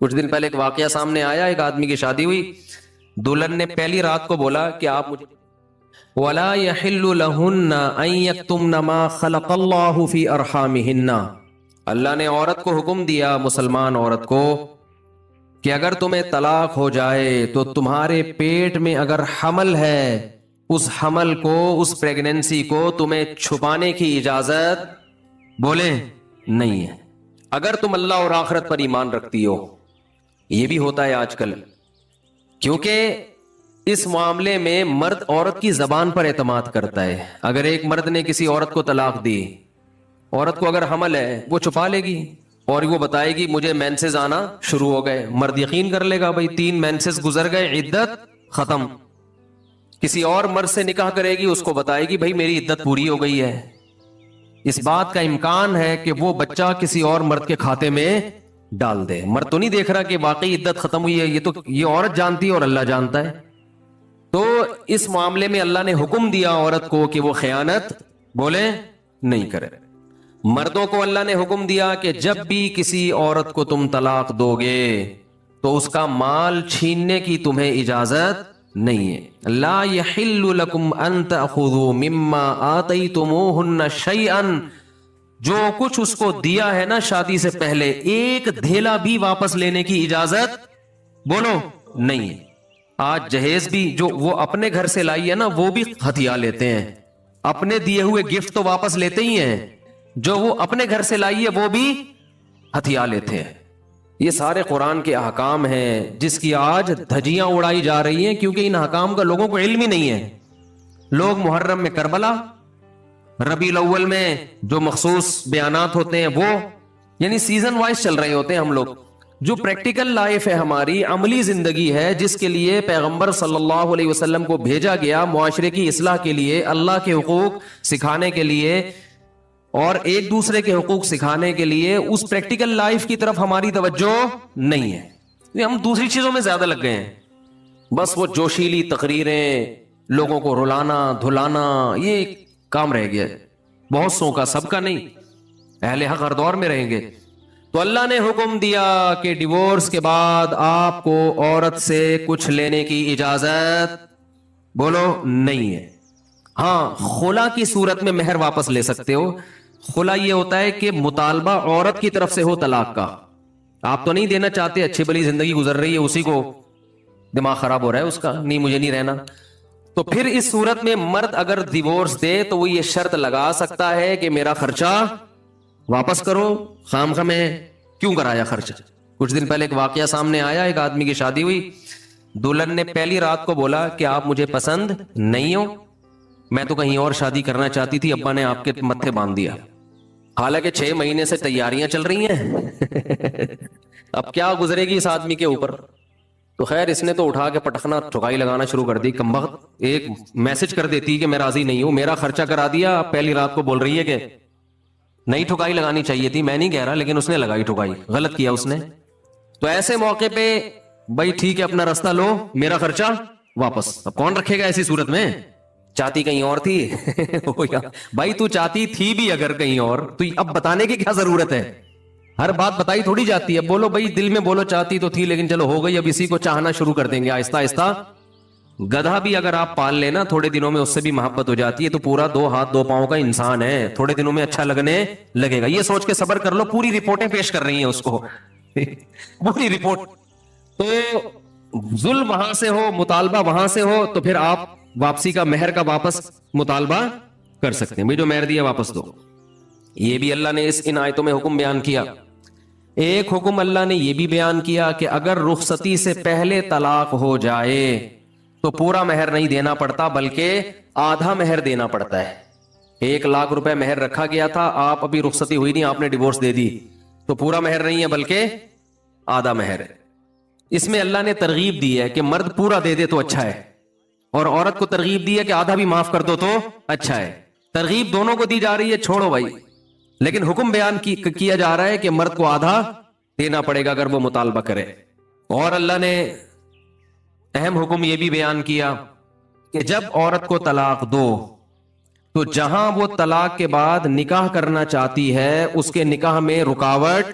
کچھ دن پہلے ایک واقعہ سامنے آیا، ایک آدمی کی شادی ہوئی، دلہن نے پہلی رات کو بولا کہ آپ مجھے وَلَا يَحِلُّ لَهُنَّ أَن يَكْتُمْنَ مَا خَلَقَ اللَّهُ فِي أَرْحَامِهِنَّ، اللہ نے عورت کو حکم دیا، مسلمان عورت کو، کہ اگر تمہیں طلاق ہو جائے تو تمہارے پیٹ میں اگر حمل ہے، اس حمل کو، اس پریگننسی کو تمہیں چھپانے کی اجازت بولیں نہیں ہے، اگر تم اللہ اور آخرت پر ایمان رکھتی ہو۔ یہ بھی ہوتا ہے آج کل، کیونکہ اس معاملے میں مرد عورت کی زبان پر اعتماد کرتا ہے۔ اگر ایک مرد نے کسی عورت کو طلاق دی، عورت کو اگر حمل ہے وہ چھپا لے گی اور وہ بتائے گی مجھے مینسز آنا شروع ہو گئے، مرد یقین کر لے گا بھائی 3 مینسز گزر گئے، عدت ختم۔ کسی اور مرد سے نکاح کرے گی، اس کو بتائے گی بھائی میری عدت پوری ہو گئی ہے۔ اس بات کا امکان ہے کہ وہ بچہ کسی اور مرد کے کھاتے میں ڈال دے۔ مرد تو نہیں دیکھ رہا کہ واقعی عدت ختم ہوئی ہے، یہ عورت جانتی ہے اور اللہ جانتا ہے۔ تو اس معاملے میں اللہ نے حکم دیا عورت کو کہ وہ خیانت بولے نہیں کرے۔ مردوں کو اللہ نے حکم دیا کہ جب بھی کسی عورت کو تم طلاق دو گے تو اس کا مال چھیننے کی تمہیں اجازت نہیں ہے۔ لا يحل لكم ان تأخذوا مما آتيتموهن شيئا، جو کچھ اس کو دیا ہے نا شادی سے پہلے، ایک دھیلا بھی واپس لینے کی اجازت بولو نہیں ہے۔ آج جہیز بھی جو وہ اپنے گھر سے لائی ہے نا وہ بھی ہتھیا لیتے ہیں، اپنے دیے ہوئے گفٹ تو واپس لیتے ہی ہیں، جو وہ اپنے گھر سے لائی ہے وہ بھی ہتھیا لیتے ہیں۔ یہ سارے قرآن کے احکام ہیں جس کی آج دھجیاں اڑائی جا رہی ہیں، کیونکہ ان احکام کا لوگوں کو علم ہی نہیں ہے۔ لوگ محرم میں کربلا، ربیع الاول میں جو مخصوص بیانات ہوتے ہیں وہ یعنی سیزن وائز چل رہے ہوتے ہیں۔ ہم لوگ جو پریکٹیکل لائف ہے، ہماری عملی زندگی ہے، جس کے لیے پیغمبر صلی اللہ علیہ وسلم کو بھیجا گیا، معاشرے کی اصلاح کے لیے، اللہ کے حقوق سکھانے کے لیے اور ایک دوسرے کے حقوق سکھانے کے لیے، اس پریکٹیکل لائف کی طرف ہماری توجہ نہیں ہے۔ ہم دوسری چیزوں میں زیادہ لگ گئے ہیں، بس وہ جوشیلی تقریریں، لوگوں کو رلانا دھلانا، یہ کام رہ گیا ہے بہت سو کا، سب کا نہیں۔ اہل حق ہر دور میں رہیں گے۔ تو اللہ نے حکم دیا کہ ڈیورس کے بعد آپ کو عورت سے کچھ لینے کی اجازت بولو نہیں ہے۔ ہاں، خلا کی صورت میں مہر واپس لے سکتے ہو۔ خلا یہ ہوتا ہے کہ مطالبہ عورت کی طرف سے ہو طلاق کا، آپ تو نہیں دینا چاہتے، اچھی بلی زندگی گزر رہی ہے، اسی کو دماغ خراب ہو رہا ہے اس کا، نہیں مجھے نہیں رہنا، تو پھر اس صورت میں مرد اگر ڈیورس دے تو وہ یہ شرط لگا سکتا ہے کہ میرا خرچہ واپس کرو، خام خواہ میں کیوں کرایا خرچہ۔ کچھ دن پہلے ایک واقعہ سامنے آیا، ایک آدمی کی شادی ہوئی، دلہن نے پہلی رات کو بولا کہ آپ مجھے پسند نہیں ہو، میں تو کہیں اور شادی کرنا چاہتی تھی، ابا نے آپ کے متھے باندھ دیا۔ حالانکہ 6 مہینے سے تیاریاں چل رہی ہیں اب کیا گزرے گی اس آدمی کے اوپر۔ تو خیر اس نے تو اٹھا کے پٹخنا ٹھکائی لگانا شروع کر دی، کمبخت ایک میسج کر دیتی کہ میں راضی نہیں ہوں، میرا خرچہ کرا دیا، اب پہلی رات کو بول رہی ہے کہ نئی ٹھکائی لگانی چاہیے تھی، میں نہیں کہہ رہا لیکن اس نے لگائی ٹھکائی، غلط کیا اس نے۔ تو ایسے موقع پہ بھائی ٹھیک ہے اپنا راستہ لو، میرا خرچہ واپس۔ اب کون رکھے گا ایسی صورت میں؟ چاہتی کہیں اور تھی بھائی تو چاہتی تھی بھی اگر کہیں اور، تو اب بتانے کی کیا ضرورت ہے؟ ہر بات بتائی تھوڑی جاتی ہے، بولو بھائی دل میں بولو چاہتی تو تھی لیکن چلو ہو گئی، اب اسی کو چاہنا شروع کر دیں گے آہستہ آہستہ۔ گدھا بھی اگر آپ پال لینا تھوڑے دنوں میں اس سے بھی محبت ہو جاتی ہے، تو پورا 2 ہاتھ 2 پاؤں کا انسان ہے، تھوڑے دنوں میں اچھا لگنے لگے گا، یہ سوچ کے صبر کر لو۔ پوری رپورٹیں پیش کر رہی ہیں اس کو پوری رپورٹ۔ تو ظلم وہاں سے ہو، مطالبہ وہاں سے ہو، تو پھر آپ واپسی کا مہر کا واپس مطالبہ کر سکتے ہیں، بھائی جو مہر دیا واپس دو۔ یہ بھی اللہ نے ان آیتوں میں حکم بیان کیا۔ ایک حکم اللہ نے یہ بھی بیان کیا کہ اگر رخصتی سے پہلے طلاق ہو جائے تو پورا مہر نہیں دینا پڑتا بلکہ آدھا مہر دینا پڑتا ہے۔ 1 لاکھ روپے مہر رکھا گیا تھا، آپ ابھی رخصتی ہوئی نہیں، آپ نے ڈیورس دے دی، تو پورا مہر نہیں ہے بلکہ آدھا مہر ہے۔ اس میں اللہ نے ترغیب دی ہے کہ مرد پورا دے دے تو اچھا ہے، اور عورت کو ترغیب دی ہے کہ آدھا بھی معاف کر دو تو اچھا ہے۔ ترغیب دونوں کو دی جا رہی ہے، چھوڑو بھائی، لیکن حکم بیان کیا جا رہا ہے کہ مرد کو آدھا دینا پڑے گا اگر وہ مطالبہ کرے۔ اور اللہ نے اہم حکم یہ بھی بیان کیا کہ جب عورت کو طلاق دو تو جہاں وہ طلاق کے بعد نکاح کرنا چاہتی ہے اس کے نکاح میں رکاوٹ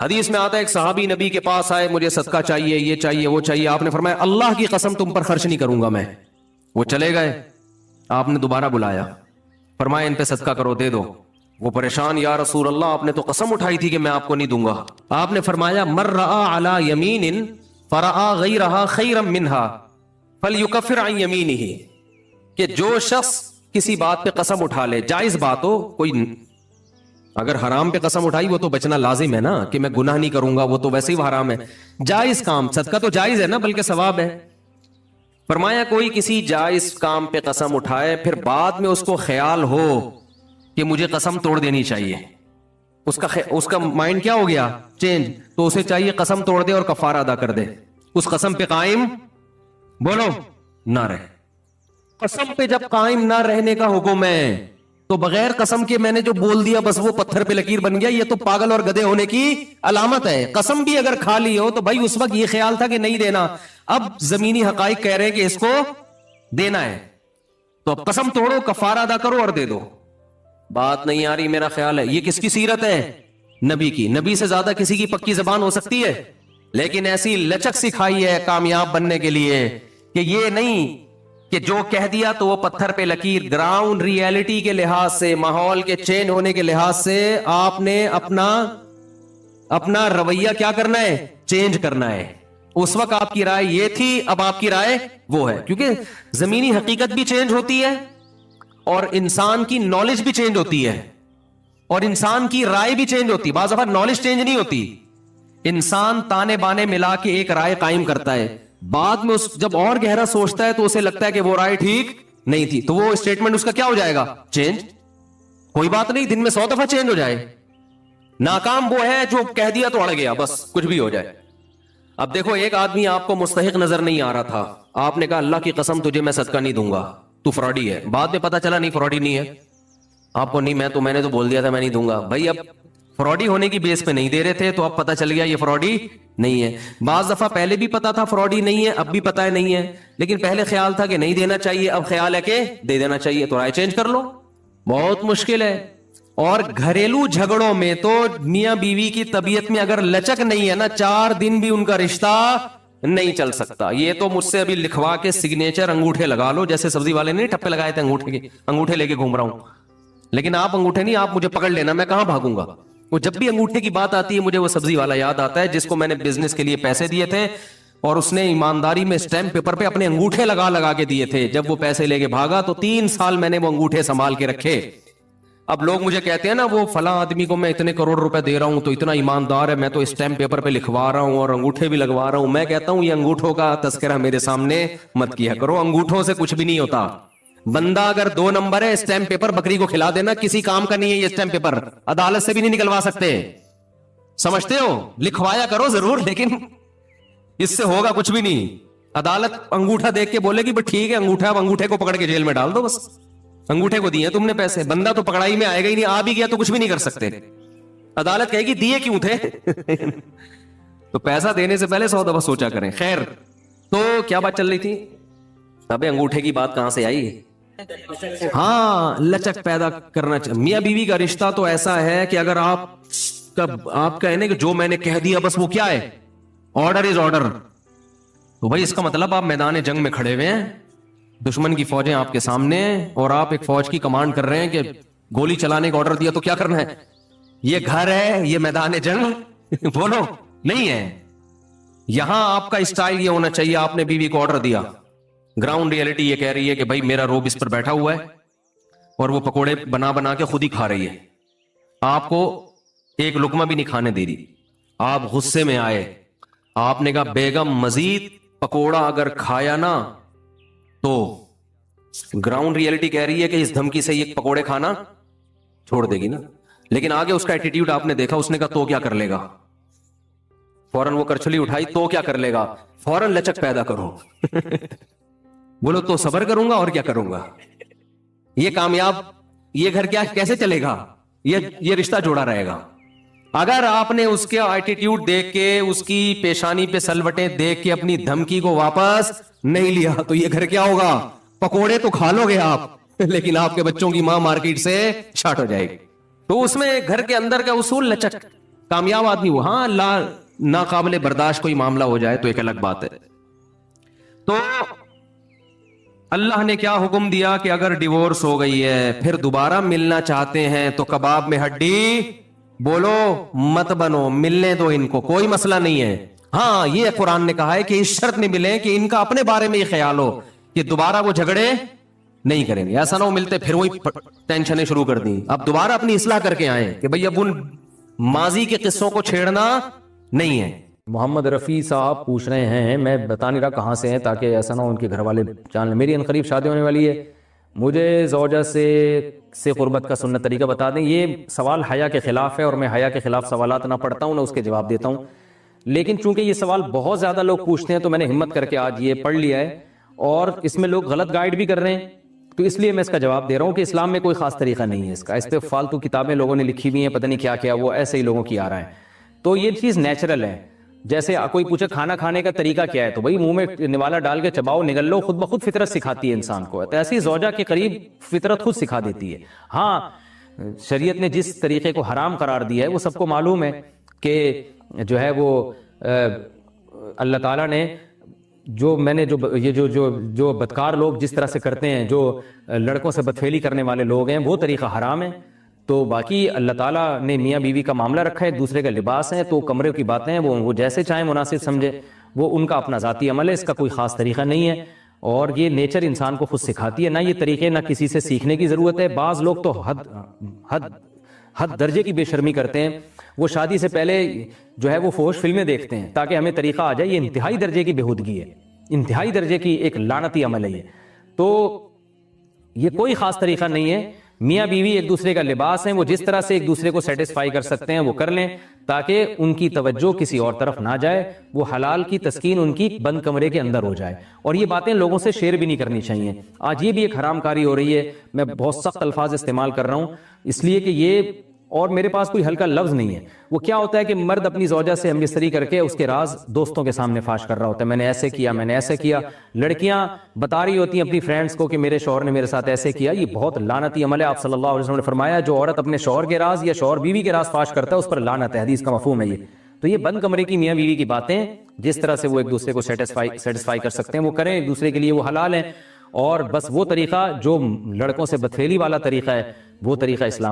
حدیث میں آتا ہے ایک صحابی نبی کے پاس آئے, مجھے صدقہ چاہیے, یہ چاہیے, وہ چاہیے. آپ نے فرمایا اللہ کی قسم تم پر خرچ نہیں کروں گا میں. وہ چلے گئے. آپ نے دوبارہ بلایا, فرمایا ان پہ صدقہ کرو, دے دو. وہ پریشان, یا رسول اللہ آپ نے تو قسم اٹھائی تھی کہ میں آپ کو نہیں دوں گا. آپ نے فرمایا من رأى على يمين فرأى غيرها خيرا منها فليكفر عن يمينه, کہ جو شخص کسی بات پہ قسم اٹھا لے, جائز بات ہو, کوئی اگر حرام پہ قسم اٹھائی وہ تو بچنا لازم ہے نا, کہ میں گناہ نہیں کروں گا, وہ تو ویسے ہی حرام ہے. جائز کام, صدقہ تو جائز ہے نا, بلکہ ثواب ہے. فرمایا کوئی کسی جائز کام پہ قسم اٹھائے, پھر بعد میں اس کو خیال ہو کہ مجھے قسم توڑ دینی چاہیے, اس کا مائنڈ کیا ہو گیا, چینج, تو اسے چاہیے قسم توڑ دے اور کفارہ ادا کر دے, اس قسم پہ قائم بولو نہ رہے. قسم پہ جب قائم نہ رہنے کا حکم ہے تو بغیر قسم کے میں نے جو بول دیا بس وہ پتھر پہ لکیر بن گیا, یہ تو پاگل اور گدھے ہونے کی علامت ہے. قسم بھی اگر کھا لی ہو تو بھائی اس وقت یہ خیال تھا کہ نہیں دینا, اب زمینی حقائق کہہ رہے ہیں کہ اس کو دینا ہے, تو اب قسم توڑو, کفارہ ادا کرو اور دے دو. بات نہیں آ رہی میرا خیال ہے. یہ کس کی سیرت ہے, نبی کی. نبی سے زیادہ کسی کی پکی زبان ہو سکتی ہے, لیکن ایسی لچک سکھائی ہے کامیاب بننے کے لیے کہ یہ نہیں کہ جو کہہ دیا تو وہ پتھر پہ لکیر. گراؤنڈ ریئلٹی کے لحاظ سے, ماحول کے چینج ہونے کے لحاظ سے آپ نے اپنا رویہ کیا کرنا ہے, چینج کرنا ہے. اس وقت آپ کی رائے یہ تھی, اب آپ کی رائے وہ ہے, کیونکہ زمینی حقیقت بھی چینج ہوتی ہے اور انسان کی نالج بھی چینج ہوتی ہے اور انسان کی رائے بھی چینج ہوتی ہے. بعض دفعہ نالج چینج نہیں ہوتی, انسان تانے بانے ملا کے ایک رائے قائم کرتا ہے, بعد میں جب اور گہرا سوچتا ہے تو اسے لگتا ہے کہ وہ رائے ٹھیک نہیں تھی, تو وہ اسٹیٹمنٹ اس کا کیا ہو جائے گا, چینج. کوئی بات نہیں, دن میں 100 دفعہ چینج ہو جائے. ناکام وہ ہے جو کہہ دیا تو اڑ گیا, بس کچھ بھی ہو جائے. اب دیکھو ایک آدمی آپ کو مستحق نظر نہیں آ رہا تھا, آپ نے کہا اللہ کی قسم تجھے میں صدقہ نہیں دوں گا, تو فراڈی ہے. بعد میں پتا چلا نہیں فراڈی نہیں ہے, آپ کو نہیں, میں نے تو بول دیا تھا میں نہیں دوں گا. بھائی اب فراڈی ہونے کی بیس پہ نہیں دے رہے تھے, تو اب پتا چل گیا یہ فراڈی نہیں ہے. بعض دفعہ پہلے بھی پتا تھا فراڈی نہیں ہے, اب بھی پتا ہے نہیں ہے, لیکن پہلے خیال تھا کہ نہیں دینا چاہیے, اب خیال ہے کہ دے دینا چاہیے, تو رائے چینج کر لو. بہت مشکل ہے. اور گھریلو جھگڑوں میں تو میاں بیوی کی طبیعت میں اگر لچک نہیں ہے نا, 4 دن بھی ان کا رشتہ نہیں چل سکتا. یہ تو مجھ سے ابھی لکھوا کے سگنیچر انگوٹھے لگا لو, جیسے سبزی والے نے ٹھپے لگائے تھے انگوٹھے کے, انگوٹھے لے کے گھوم رہا ہوں. لیکن آپ انگوٹھے نہیں, آپ مجھے پکڑ لینا, میں کہاں بھاگوں گا. وہ جب بھی انگوٹھے کی بات آتی ہے مجھے وہ سبزی والا یاد آتا ہے جس کو میں نے بزنس کے لیے پیسے دیے تھے اور اس نے ایمانداری میں اسٹیمپ پیپر پہ اپنے انگوٹھے لگا کے دیے تھے. جب وہ پیسے لے کے بھاگا تو 3 سال میں نے وہ انگوٹھے سنبھال کے رکھے. اب لوگ مجھے کہتے ہیں نا وہ فلاں آدمی کو میں اتنے کروڑ روپے دے رہا ہوں تو اتنا ایماندار ہے, میں تو اسٹیمپ پیپر پہ لکھوا رہا ہوں اور انگوٹھے بھی لگوا رہا ہوں. میں کہتا ہوں یہ انگوٹھوں کا تذکرہ میرے سامنے مت کیا کرو, انگوٹھوں سے کچھ بھی نہیں ہوتا. بندہ اگر 2 نمبر ہے, اسٹیمپ پیپر بکری کو کھلا دینا, کسی کام کا نہیں ہے یہ اسٹیمپ پیپر, عدالت سے بھی نہیں نکلوا سکتے. سمجھتے ہو, لکھوایا کرو ضرور, لیکن اس سے ہوگا کچھ بھی نہیں. عدالت انگوٹھا دیکھ کے بولے گی بس ٹھیک ہے انگوٹھا, اب انگوٹھے کو پکڑ کے جیل میں ڈال دو, بس انگوٹھے کو دیے تم نے پیسے. بندہ تو پکڑائی میں آئے گا ہی نہیں, آ بھی گیا تو کچھ بھی نہیں کر سکتے. عدالت کہے گی دیے کیوں تھے. تو پیسہ دینے سے پہلے 100 دفعہ سوچا کریں. خیر, تو کیا بات چل رہی تھی, ابے انگوٹھے کی بات کہاں سے آئی. ہاں, لچک پیدا کرنا چاہیے. میاں بیوی کا رشتہ تو ایسا ہے کہ اگر آپ کہنے کہ جو میں نے کہہ دیا بس وہ کیا ہے, آرڈر از آرڈر, تو بھائی اس کا مطلب آپ میدان جنگ میں کھڑے ہوئے ہیں, دشمن کی فوجیں آپ کے سامنے ہیں اور آپ ایک فوج کی کمانڈ کر رہے ہیں کہ گولی چلانے کا آرڈر دیا تو کیا کرنا ہے. یہ گھر ہے, یہ میدان جنگ بولو نہیں ہے. یہاں آپ کا اسٹائل یہ ہونا چاہیے, آپ نے بیوی کو آرڈر دیا, گراؤنڈ ریئلٹی یہ کہہ رہی ہے کہ بھائی میرا روب اس پر بیٹھا ہوا ہے اور وہ پکوڑے بنا کے خود ہی کھا رہی ہے, آپ کو ایک لقمہ بھی نہیں کھانے دے رہی. آپ غصے میں آئے, آپ نے کہا بیگم مزید پکوڑا اگر کھایا نا تو گراؤنڈ ریئلٹی کہہ رہی ہے کہ اس دھمکی سے یہ پکوڑے کھانا چھوڑ دے گی نا. لیکن آگے اس کا ایٹیٹیوڈ آپ نے دیکھا, اس نے کہا تو کیا کر لے گا, فوراً وہ کرچلی اٹھائی, تو کیا کر لے گا, فوراً لچک پیدا کرو. بولو تو صبر کروں گا اور کیا کروں گا. یہ کامیاب, یہ گھر کیا کیسے چلے گا, یہ رشتہ جوڑا رہے گا. اگر آپ نے اس کے ایٹیٹیوڈ دیکھ کے, اس کی پیشانی پہ سلوٹیں دیکھ کے اپنی دھمکی کو واپس نہیں لیا تو یہ گھر کیا ہوگا, پکوڑے تو کھا لو گے آپ, لیکن آپ کے بچوں کی ماں مارکیٹ سے شارٹ ہو جائے گی. تو اس میں گھر کے اندر کا اصول لچک, کامیاب آدمی وہ. ہاں اللہ ناقابل برداشت کوئی معاملہ ہو جائے تو ایک الگ بات ہے. تو اللہ نے کیا حکم دیا کہ اگر ڈیورس ہو گئی ہے پھر دوبارہ ملنا چاہتے ہیں تو کباب میں ہڈی بولو مت بنو, ملنے دو ان کو, کوئی مسئلہ نہیں ہے. ہاں یہ قرآن نے کہا ہے کہ اس شرط میں ملیں کہ ان کا اپنے بارے میں یہ خیال ہو کہ دوبارہ وہ جھگڑے نہیں کریں گے. ایسا نہ ہو ملتے پھر وہی ٹینشنیں شروع کر دیں. اب دوبارہ اپنی اصلاح کر کے آئیں کہ بھئی اب ان ماضی کے قصوں کو چھیڑنا نہیں ہے. محمد رفیع صاحب پوچھ رہے ہیں, میں بتا نہیں رہا کہاں سے ہیں تاکہ ایسا نہ ہو ان کے گھر والے جان لیں. میری عنقریب شادی ہونے والی ہے, مجھے زوجہ سے قربت کا سنت طریقہ بتا دیں. یہ سوال حیا کے خلاف ہے اور میں حیا کے خلاف سوالات نہ پڑھتا ہوں نہ اس کے جواب دیتا ہوں, لیکن چونکہ یہ سوال بہت زیادہ لوگ پوچھتے ہیں تو میں نے ہمت کر کے آج یہ پڑھ لیا ہے, اور اس میں لوگ غلط گائیڈ بھی کر رہے ہیں, تو اس لیے میں اس کا جواب دے رہا ہوں کہ اسلام میں کوئی خاص طریقہ نہیں ہے اس کا. اس پہ فالتو کتابیں لوگوں نے لکھی ہوئی ہیں, پتہ نہیں کیا کیا, وہ ایسے ہی لوگوں کی آ رہا ہے. تو یہ چیز نیچرل ہے. جیسے کوئی پوچھے کھانا کھانے کا طریقہ کیا ہے, تو بھائی منہ میں نوالا ڈال کے چباؤ, نگل لو, خود بخود فطرت سکھاتی ہے انسان کو. تو ایسی زوجہ کے قریب فطرت خود سکھا دیتی ہے. ہاں شریعت نے جس طریقے کو حرام قرار دیا ہے وہ سب کو معلوم ہے کہ جو ہے وہ اللہ تعالیٰ نے جو بدکار لوگ جس طرح سے کرتے ہیں, جو لڑکوں سے بدفعلی کرنے والے لوگ ہیں, وہ طریقہ حرام ہے. تو باقی اللہ تعالیٰ نے میاں بیوی کا معاملہ رکھا ہے, ایک دوسرے کا لباس ہے, تو کمرے کی باتیں ہیں وہ جیسے چاہیں مناسب سمجھے, وہ ان کا اپنا ذاتی عمل ہے, اس کا کوئی خاص طریقہ نہیں ہے. اور یہ نیچر انسان کو خود سکھاتی ہے, نہ یہ طریقے نہ کسی سے سیکھنے کی ضرورت ہے. بعض لوگ تو حد درجے کی بے شرمی کرتے ہیں, وہ شادی سے پہلے جو ہے وہ فحش فلمیں دیکھتے ہیں تاکہ ہمیں طریقہ آ جائے. یہ انتہائی درجے کی بےہودگی ہے, انتہائی درجے کی ایک لعنتی عمل ہے یہ. تو یہ کوئی خاص طریقہ نہیں ہے. میاں بیوی ایک دوسرے کا لباس ہیں, وہ جس طرح سے ایک دوسرے کو سیٹسفائی کر سکتے ہیں وہ کر لیں تاکہ ان کی توجہ کسی اور طرف نہ جائے, وہ حلال کی تسکین ان کی بند کمرے کے اندر ہو جائے. اور یہ باتیں لوگوں سے شیئر بھی نہیں کرنی چاہیے. آج یہ بھی ایک حرام کاری ہو رہی ہے, میں بہت سخت الفاظ استعمال کر رہا ہوں اس لیے کہ یہ, اور میرے پاس کوئی ہلکا لفظ نہیں ہے. وہ کیا ہوتا ہے کہ مرد اپنی زوجہ سے ہم بستری کر کے اس کے راز دوستوں کے سامنے فاش کر رہا ہوتا ہے, میں نے ایسے کیا, میں نے ایسے کیا. لڑکیاں بتا رہی ہوتی ہیں اپنی فرینڈز کو کہ میرے شوہر نے میرے ساتھ ایسے کیا. یہ بہت لعنتی عمل ہے. آپ صلی اللہ علیہ وسلم نے فرمایا جو عورت اپنے شوہر کے راز یا شوہر بیوی کے راز فاش کرتا ہے اس پر لعنت ہے, حدیث کا مفہوم ہے یہ. تو یہ بند کمرے کی میاں بیوی کی باتیں, جس طرح سے وہ ایک دوسرے کو سیٹسفائی کر سکتے ہیں وہ کریں, ایک دوسرے کے لیے وہ حلال ہیں. اور بس وہ طریقہ جو لڑکوں سے بدفعلی والا طریقہ ہے وہ طریقہ اسلام